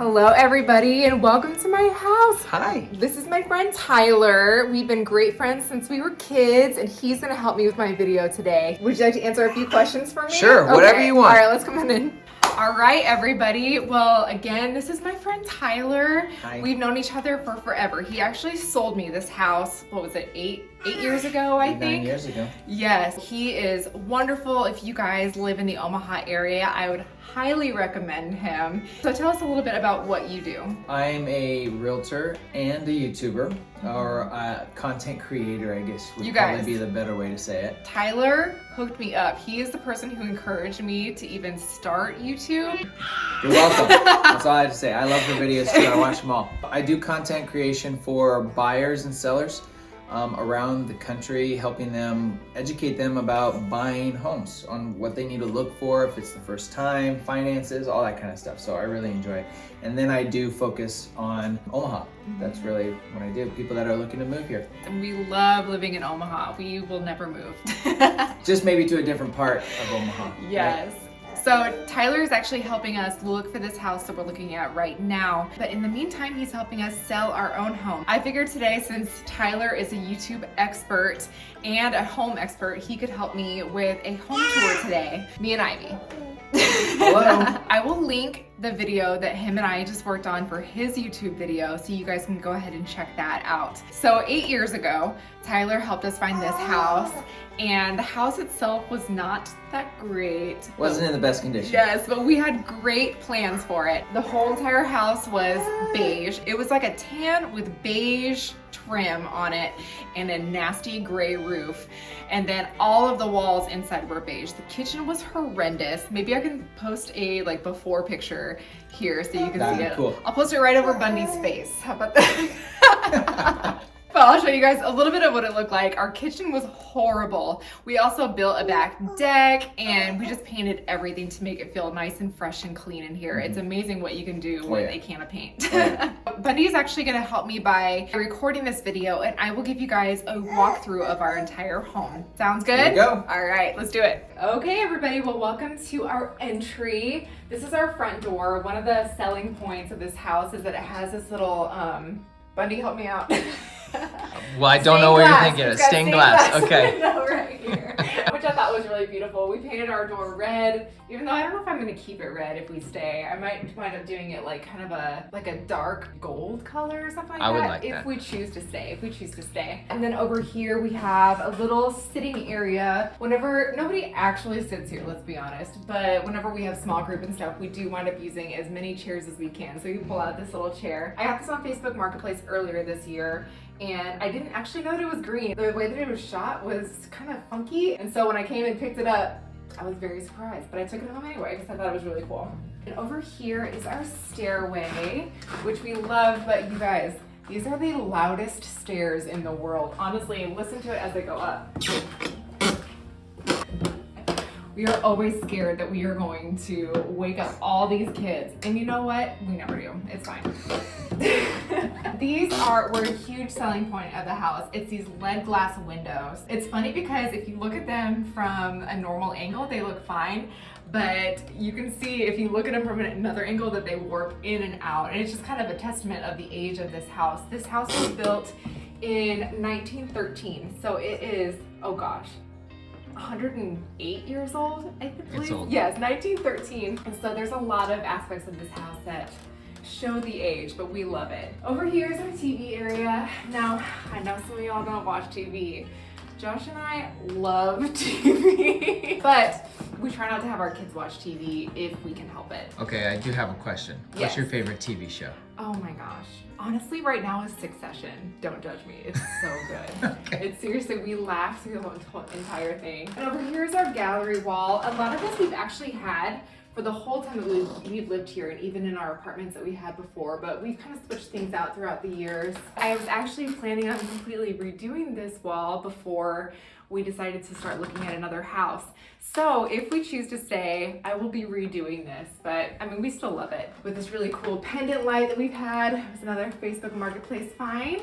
Hello everybody and welcome to my house. Hi. This is my friend Tyler. We've been great friends since we were kids and he's gonna help me with my video today. Would you like to answer a few questions for me? Sure, whatever you want. All right, let's come on in. All right, everybody. Well, again, this is my friend Tyler. Hi. We've known each other for forever. He actually sold me this house, what was it, eight years ago, I think? 9 years ago. Yes, he is wonderful. If you guys live in the Omaha area, I would highly recommend him. So tell us a little bit about what you do. I'm a realtor and a YouTuber, or a content creator, I guess would probably be the better way to say it. Tyler hooked me up. He is the person who encouraged me to even start YouTube. You're welcome. That's all I have to say. I love her videos too. I watch them all. I do content creation for buyers and sellers around the country, helping them, educate them about buying homes, on what they need to look for, if it's the first time, finances, all that kind of stuff. So I really enjoy it. And then I do focus on Omaha. That's really what I do, people that are looking to move here. And we love living in Omaha. We will never move. Just maybe to a different part of Omaha. Yes. Right? So Tyler is actually helping us look for this house that we're looking at right now. But in the meantime, he's helping us sell our own home. I figured today, since Tyler is a YouTube expert and a home expert, he could help me with a home tour today. Me and Ivy. Hello. I will link the video that him and I just worked on for his YouTube video, so you guys can go ahead and check that out. So 8 years ago, Tyler helped us find this house, and the house itself was not that great. Wasn't in the best condition. Yes, but we had great plans for it. The whole entire house was beige. It was like a tan with beige trim on it and a nasty gray roof. And then all of the walls inside were beige. The kitchen was horrendous. Maybe I can post a before picture here so you can see it. Cool. I'll post it right over Bundy's face. How about that? But I'll show you guys a little bit of what it looked like. Our kitchen was horrible. We also built a back deck and we just painted everything to make it feel nice and fresh and clean in here. It's amazing what you can do with a can of paint. Bundy is actually gonna help me by recording this video, and I will give you guys a walkthrough of our entire home. Sounds good? There you go. All right, let's do it. Okay, everybody, well, welcome to our entry. This is our front door. One of the selling points of this house is that it has this little, Bundy, help me out. Well, I don't know what you're thinking of. Stained glass. Okay. No, right here. Which I thought was really beautiful. We painted our door red, even though I don't know if I'm gonna keep it red if we stay. I might wind up doing it like kind of a dark gold color or something like that. I would like if that. we choose to stay. And then over here we have a little sitting area. Whenever, nobody actually sits here, let's be honest, but whenever we have small group and stuff, we do wind up using as many chairs as we can. So you pull out this little chair. I got this on Facebook Marketplace earlier this year, and I didn't actually know that it was green. The way that it was shot was kind of funky, and so when I came and picked it up, I was very surprised, but I took it home anyway because I thought it was really cool. And over here is our stairway, which we love, but you guys, these are the loudest stairs in the world. Honestly, listen to it as they go up. We are always scared that we are going to wake up all these kids. And you know what? We never do. It's fine. These were a huge selling point of the house. It's these lead glass windows. It's funny because if you look at them from a normal angle, they look fine. But you can see if you look at them from another angle that they warp in and out. And it's just kind of a testament of the age of this house. This house was built in 1913. So it is, oh gosh, 108 years old, I believe. It's old. Yes, 1913. And so there's a lot of aspects of this house that show the age, but we love it. Over here is our TV area. Now, I know some of y'all don't watch TV. Josh and I love TV, but we try not to have our kids watch TV if we can help it. Okay, I do have a question. Yes. What's your favorite TV show? Oh my gosh. Honestly, right now is Succession. Don't judge me. It's so good. Okay. It's seriously, we laugh through the whole entire thing. And over here is our gallery wall. A lot of this we've actually had for the whole time that we've lived here, and even in our apartments that we had before, but we've kind of switched things out throughout the years. I was actually planning on completely redoing this wall before we decided to start looking at another house. So if we choose to stay, I will be redoing this, but I mean, we still love it. With this really cool pendant light that we've had, it was another Facebook Marketplace find.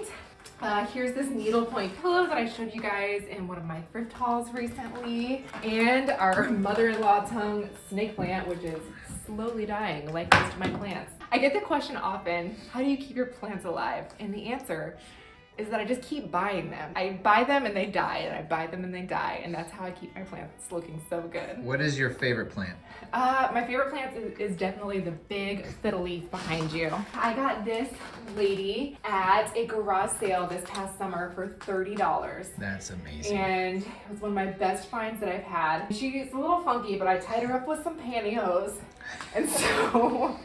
Here's this needlepoint pillow that I showed you guys in one of my thrift hauls recently. And our mother-in-law tongue snake plant, which is slowly dying like most of my plants. I get the question often, how do you keep your plants alive? And the answer is that I just keep buying them. I buy them and they die, and I buy them and they die, and that's how I keep my plants looking so good. What is your favorite plant? My favorite plant is definitely the big fiddle leaf behind you. I got this lady at a garage sale this past summer for $30. That's amazing. And it was one of my best finds that I've had. She's a little funky, but I tied her up with some pantyhose. And so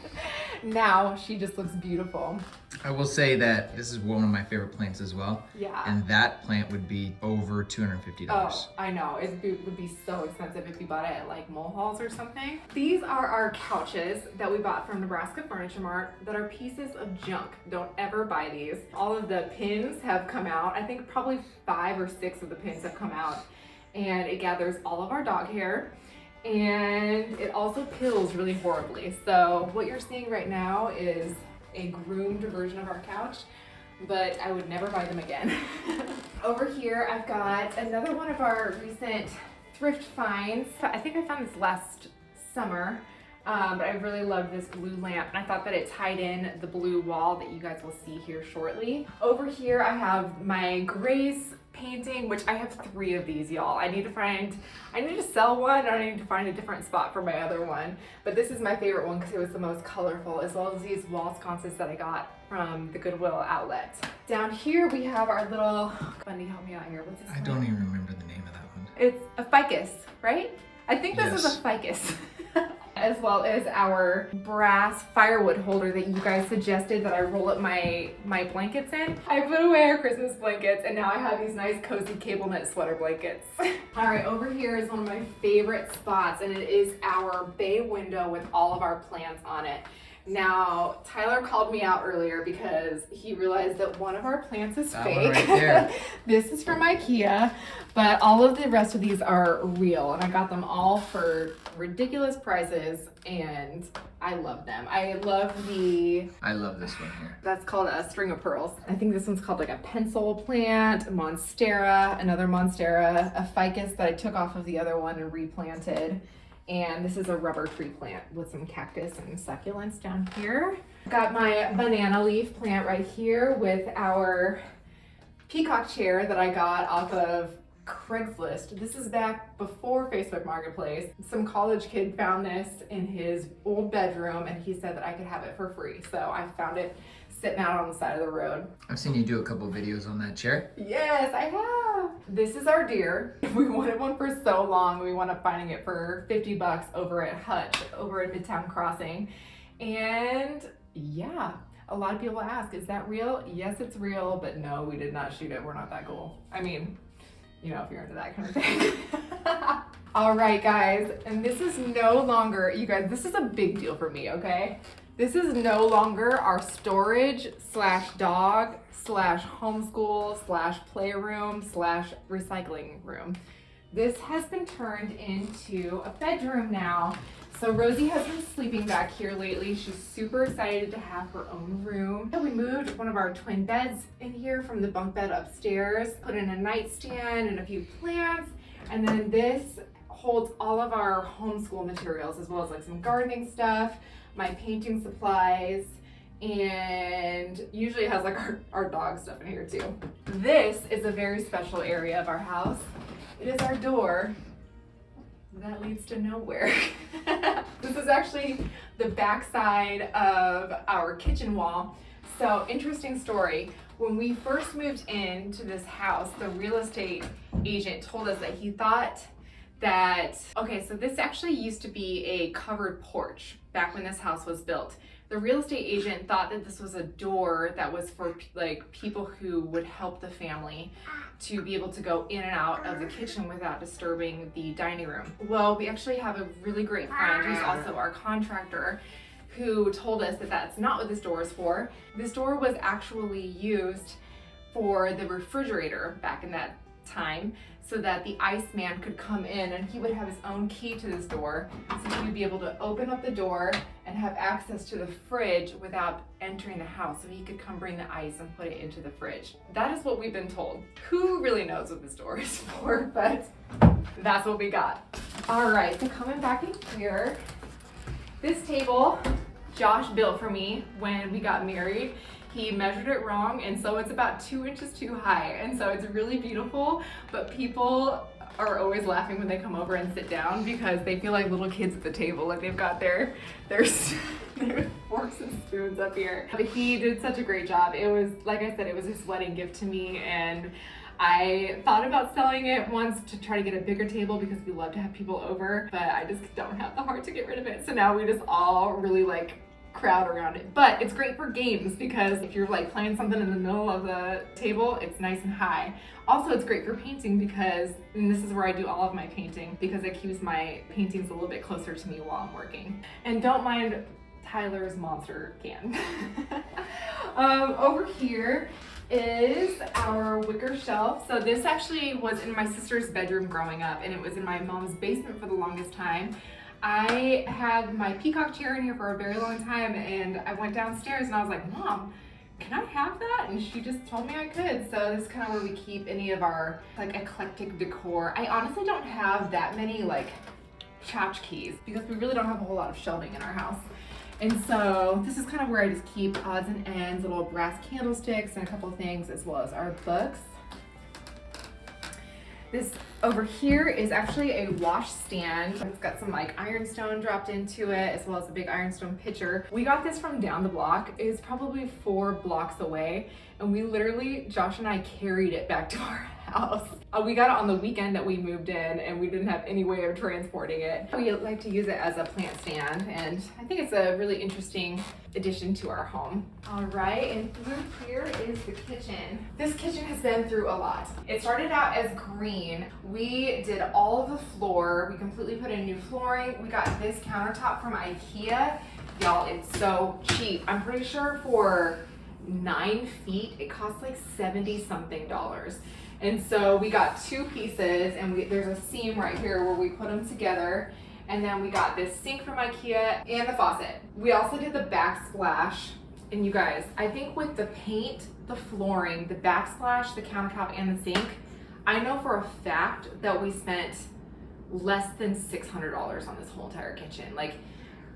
now she just looks beautiful. I will say that this is one of my favorite plants as well. Yeah. And that plant would be over $250. Oh, I know. It would be so expensive if you bought it at like mall halls or something. These are our couches that we bought from Nebraska Furniture Mart that are pieces of junk. Don't ever buy these. All of the pins have come out. I think probably 5 or 6 of the pins have come out. And it gathers all of our dog hair. And it also pills really horribly. So what you're seeing right now is a groomed version of our couch, but I would never buy them again. Over here, I've got another one of our recent thrift finds. I think I found this last summer, but I really love this blue lamp, and I thought that it tied in the blue wall that you guys will see here shortly. Over here, I have my Grace painting, which I have 3 of these, y'all. I need to sell one, and I need to find a different spot for my other one. But this is my favorite one because it was the most colorful, as well as these wall sconces that I got from the Goodwill outlet. Down here we have our little, Bundy, help me out here. What's this I one? don't even remember the name of that one. It's a ficus, right? I think this is a ficus. As well as our brass firewood holder that you guys suggested that I roll up my blankets in. I put away our Christmas blankets, and now I have these nice cozy cable knit sweater blankets. All right, over here is one of my favorite spots, and it is our bay window with all of our plants on it. Now, Tyler called me out earlier because he realized that one of our plants is That fake. one right there. This is from IKEA, but all of the rest of these are real, and I got them all for ridiculous prices, and I love them. I love this one here. that's called a string of pearls. I think this one's called like a pencil plant, a monstera, another monstera, a ficus that I took off of the other one and replanted. And this is a rubber tree plant with some cactus and succulents down here. Got my banana leaf plant right here with our peacock chair that I got off of Craigslist. This is back before Facebook Marketplace. Some college kid found this in his old bedroom, and he said that I could have it for free. So I found it sitting out on the side of the road. I've seen you do a couple videos on that chair. Yes, I have. This is our deer. We wanted one for so long. We wound up finding it for $50 over at Hutch, over at Midtown Crossing. And yeah, a lot of people ask, is that real? Yes, it's real, but no, we did not shoot it. We're not that cool. I mean, you know, if you're into that kind of thing. All right, guys, and this is no longer, you guys, this is a big deal for me, okay? This is no longer our storage / dog / homeschool / playroom / recycling room. This has been turned into a bedroom now. So Rosie has been sleeping back here lately. She's super excited to have her own room. We moved one of our twin beds in here from the bunk bed upstairs, put in a nightstand and a few plants, and then this holds all of our homeschool materials, as well as like some gardening stuff, my painting supplies, and usually it has like our dog stuff in here too. This is a very special area of our house. It is our door that leads to nowhere. This is actually the back side of our kitchen wall. So interesting story. When we first moved into this house, the real estate agent told us that he thought that, okay, so this actually used to be a covered porch back when this house was built. The real estate agent thought that this was a door that was for like people who would help the family to be able to go in and out of the kitchen without disturbing the dining room. Well, we actually have a really great friend who's also our contractor who told us that that's not what this door is for. This door was actually used for the refrigerator back in that time so that the Iceman could come in, and he would have his own key to this door. So he would be able to open up the door and have access to the fridge without entering the house. So he could come bring the ice and put it into the fridge. That is what we've been told. Who really knows what this door is for, but that's what we got. All right, so coming back in here, this table, Josh built for me when we got married. He measured it wrong, and so it's about 2 inches too high, and so it's really beautiful, but people are always laughing when they come over and sit down because they feel like little kids at the table, like they've got their forks and spoons up here. But he did such a great job. It was, like I said, it was his wedding gift to me, and I thought about selling it once to try to get a bigger table because we love to have people over, but I just don't have the heart to get rid of it. So now we just all really like crowd around it. But it's great for games because if you're like playing something in the middle of the table, it's nice and high. Also, it's great for painting because, and this is where I do all of my painting, because it keeps my paintings a little bit closer to me while I'm working. And don't mind Tyler's monster can. Over here is our wicker shelf. So this actually was in my sister's bedroom growing up, and it was in my mom's basement for the longest time. I had my peacock chair in here for a very long time, and I went downstairs and I was like, Mom, can I have that? And she just told me I could. So this is kind of where we keep any of our like eclectic decor. I honestly don't have that many like tchotchkes because we really don't have a whole lot of shelving in our house. And so this is kind of where I just keep odds and ends, little brass candlesticks and a couple of things, as well as our books. This over here is actually a wash stand. It's got some like ironstone dropped into it, as well as a big ironstone pitcher. We got this from down the block. It's probably 4 blocks away, and we literally, Josh and I carried it back to our house. We got it on the weekend that we moved in, and we didn't have any way of transporting it. We like to use it as a plant stand, and I think it's a really interesting addition to our home. All right, and through here is the kitchen. This kitchen has been through a lot. It started out as green. We did all of the floor. We completely put in new flooring. We got this countertop from IKEA. Y'all, it's so cheap. I'm pretty sure for 9 feet, it costs like $70-something. And so we got 2 pieces, and there's a seam right here where we put them together. And then we got this sink from IKEA and the faucet. We also did the backsplash. And you guys, I think with the paint, the flooring, the backsplash, the countertop, and the sink, I know for a fact that we spent less than $600 on this whole entire kitchen. Like,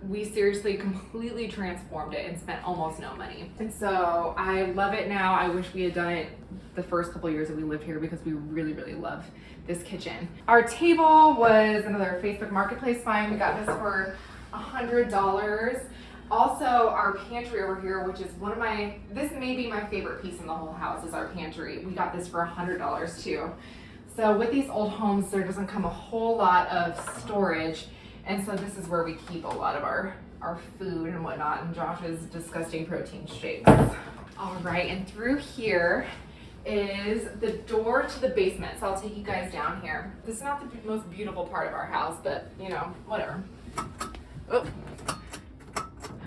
we seriously completely transformed it and spent almost no money. And so I love it now. I wish we had done it the first couple years that we lived here because we really, really love this kitchen. Our table was another Facebook Marketplace find. We got this for $100. Also, our pantry over here, which is this may be my favorite piece in the whole house, is our pantry. We got this for $100 too. So with these old homes, there doesn't come a whole lot of storage. And so this is where we keep a lot of our food and whatnot, and Josh's disgusting protein shakes. All right, and through here is the door to the basement. So I'll take you guys down here. This is not the most beautiful part of our house, but you know, whatever. Oh.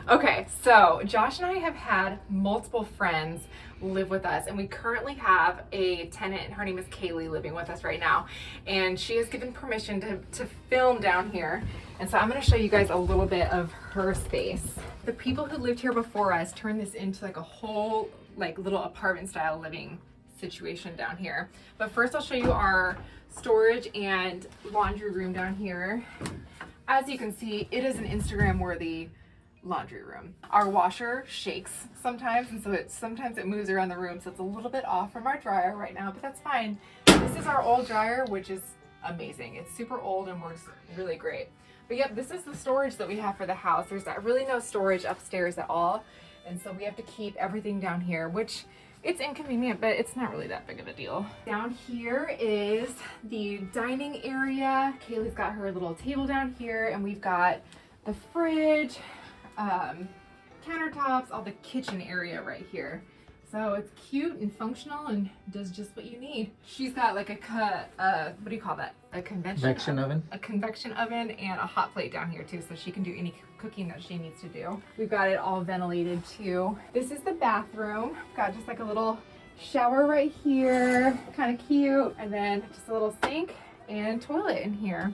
Okay, so Josh and I have had multiple friends live with us, and we currently have a tenant, and her name is Kaylee, living with us right now, and she has given permission to film down here. And so I'm going to show you guys a little bit of her space. The people who lived here before us turned this into like a whole like little apartment style living situation down here. But first I'll show you our storage and laundry room down here. As you can see, it is an Instagram worthy laundry room. Our washer shakes sometimes, and so sometimes it moves around the room, so it's a little bit off from our dryer right now, but that's fine. This is our old dryer, which is amazing. It's super old and works really great. But yep, this is the storage that we have for the house. There's really no storage upstairs at all, and so we have to keep everything down here, which it's inconvenient, but it's not really that big of a deal. Down here is the dining area. Kaylee's got her little table down here, and we've got the fridge, countertops, all the kitchen area right here. So it's cute and functional and does just what you need. She's got like what do you call that? A convection oven? A convection oven and a hot plate down here too, so she can do any cooking that she needs to do. We've got it all ventilated too. This is the bathroom. Got just like a little shower right here, kind of cute. And then just a little sink and toilet in here.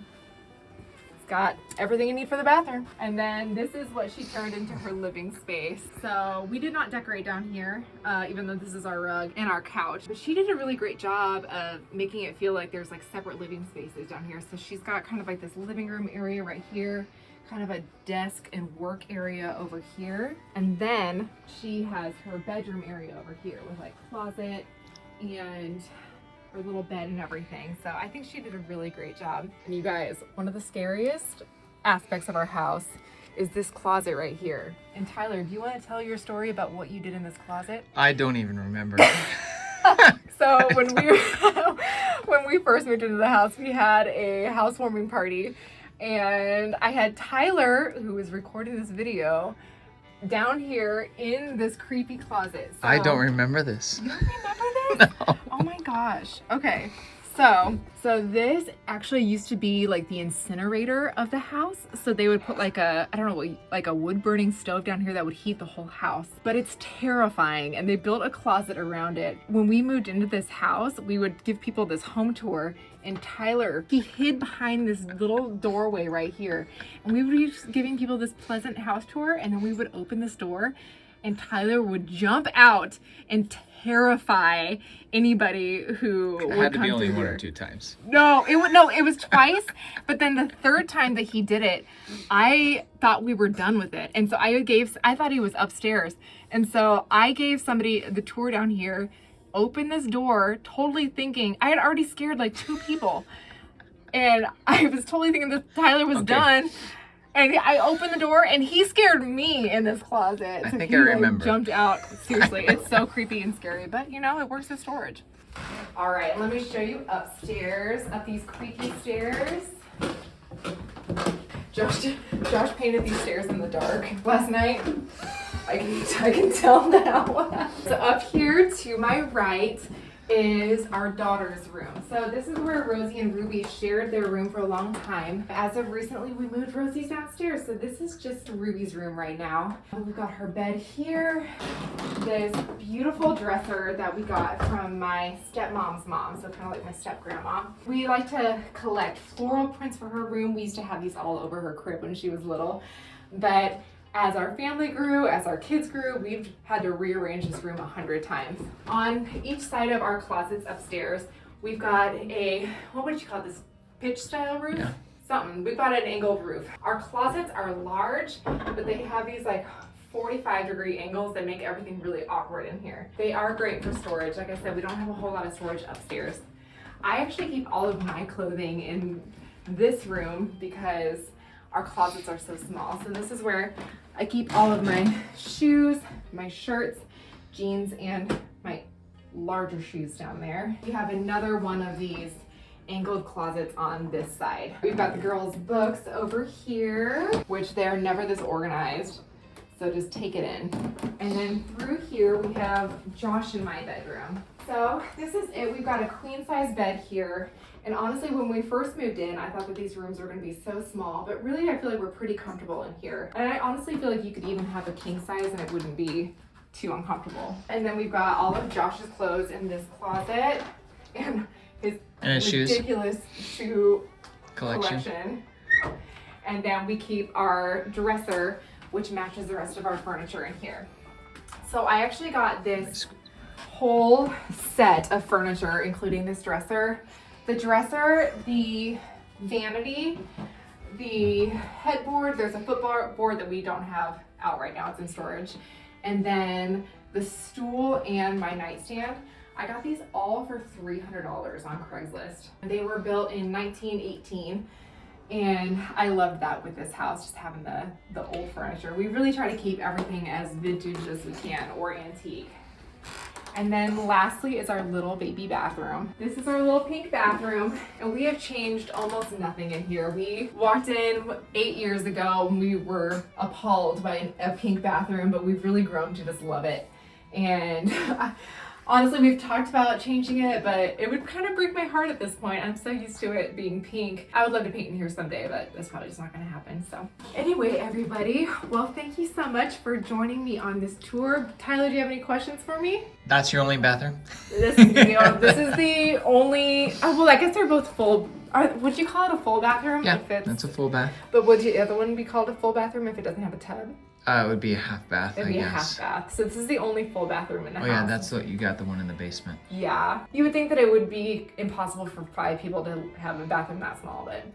Got everything you need for the bathroom. And then this is what she turned into her living space. So we did not decorate down here, even though this is our rug and our couch, but she did a really great job of making it feel like there's like separate living spaces down here. So she's got kind of like this living room area right here, kind of a desk and work area over here. And then she has her bedroom area over here with like closet and her little bed and everything. So I think she did a really great job. And you guys, one of the scariest aspects of our house is this closet right here. And Tyler, do you want to tell your story about what you did in this closet? I don't even remember. So when we first moved into the house, we had a housewarming party, and I had Tyler, who was recording this video, down here in this creepy closet. So, I don't remember this. you don't remember this? No. Oh my gosh. Okay. So this actually used to be like the incinerator of the house. So they would put like a, I don't know, like a wood burning stove down here that would heat the whole house. But it's terrifying. And they built a closet around it. When we moved into this house, we would give people this home tour. And Tyler, he hid behind this little doorway right here. And we would be just giving people this pleasant house tour. And then we would open this door and Tyler would jump out and terrify anybody who It would had to come be only through one here. or two times. No, it was twice. But then the third time that he did it, I thought we were done with it. And so I thought he was upstairs. And so I gave somebody the tour down here, opened this door, totally thinking, I had already scared like 2 people. And I was totally thinking that Tyler was done. And I opened the door and he scared me in this closet. I So think he, I remember. jumped out. Seriously, it's so creepy and scary, but you know, it works as storage. All right, let me show you upstairs, up these creaky stairs. Josh painted these stairs in the dark last night. I can tell now. So up here to my right is our daughter's room. So this is where Rosie and Ruby shared their room for a long time. As of recently, we moved Rosie's downstairs. So this is just Ruby's room right now. We've got her bed here. This beautiful dresser that we got from my stepmom's mom. So kind of like my step grandma. We like to collect floral prints for her room. We used to have these all over her crib when she was little. But as our family grew, as our kids grew, we've had to rearrange this room 100 times. On each side of our closets upstairs, we've got a, what would you call this, pitch style roof? Yeah. Something. We've got an angled roof. Our closets are large, but they have these like 45-degree angles that make everything really awkward in here. They are great for storage. Like I said, we don't have a whole lot of storage upstairs. I actually keep all of my clothing in this room because our closets are so small. So this is where I keep all of my shoes, my shirts, jeans, and my larger shoes down there. We have another one of these angled closets on this side. We've got the girls' books over here, which they're never this organized. So just take it in. And then through here, we have Josh in my bedroom. So this is it. We've got a queen size bed here. And honestly, when we first moved in, I thought that these rooms were gonna be so small, but really I feel like we're pretty comfortable in here. And I honestly feel like you could even have a king size and it wouldn't be too uncomfortable. And then we've got all of Josh's clothes in this closet and his ridiculous shoe collection. And then we keep our dresser, which matches the rest of our furniture in here. So I actually got this whole set of furniture, including this dresser. The dresser, the vanity, the headboard, there's a footboard that we don't have out right now, it's in storage. And then the stool and my nightstand. I got these all for $300 on Craigslist. They were built in 1918. And I loved that with this house, just having the old furniture. We really try to keep everything as vintage as we can, or antique. And then lastly is our little baby bathroom. This is our little pink bathroom, and we have changed almost nothing in here. We walked in 8 years ago and we were appalled by a pink bathroom, but we've really grown to just love it. And Honestly, we've talked about changing it, but it would kind of break my heart at this point. I'm so used to it being pink. I would love to paint in here someday, but that's probably just not gonna happen. So anyway, everybody, well, thank you so much for joining me on this tour. Tyler, do you have any questions for me? That's your only bathroom? This is the only, well, I guess they're both full. Would you call it a full bathroom? Yeah, that's a full bath. But would the other one be called a full bathroom if it doesn't have a tub? It would be a half bath, It'd be I a guess. half bath. So this is the only full bathroom in the house. Oh yeah, that's what you got, the one in the basement. Yeah. You would think that it would be impossible for 5 people to have a bathroom that small, but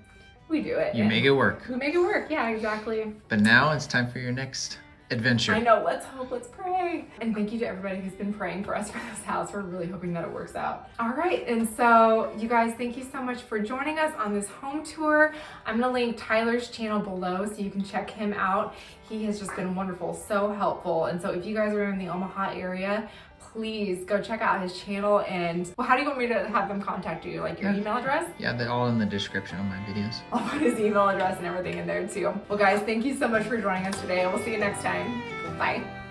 we do it. You make it work. We make it work, yeah, exactly. But now it's time for your next adventure. I know, let's hope, let's pray. And thank you to everybody who's been praying for us for this house. We're really hoping that it works out. All right, and so you guys, thank you so much for joining us on this home tour. I'm gonna link Tyler's channel below so you can check him out. He has just been wonderful, so helpful. And so if you guys are in the Omaha area, please go check out his channel. And well, how do you want me to have them contact you? Like your email address? Yeah, they're all in the description of my videos. I'll put his email address and everything in there too. Well guys, thank you so much for joining us today. We'll see you next time. Bye.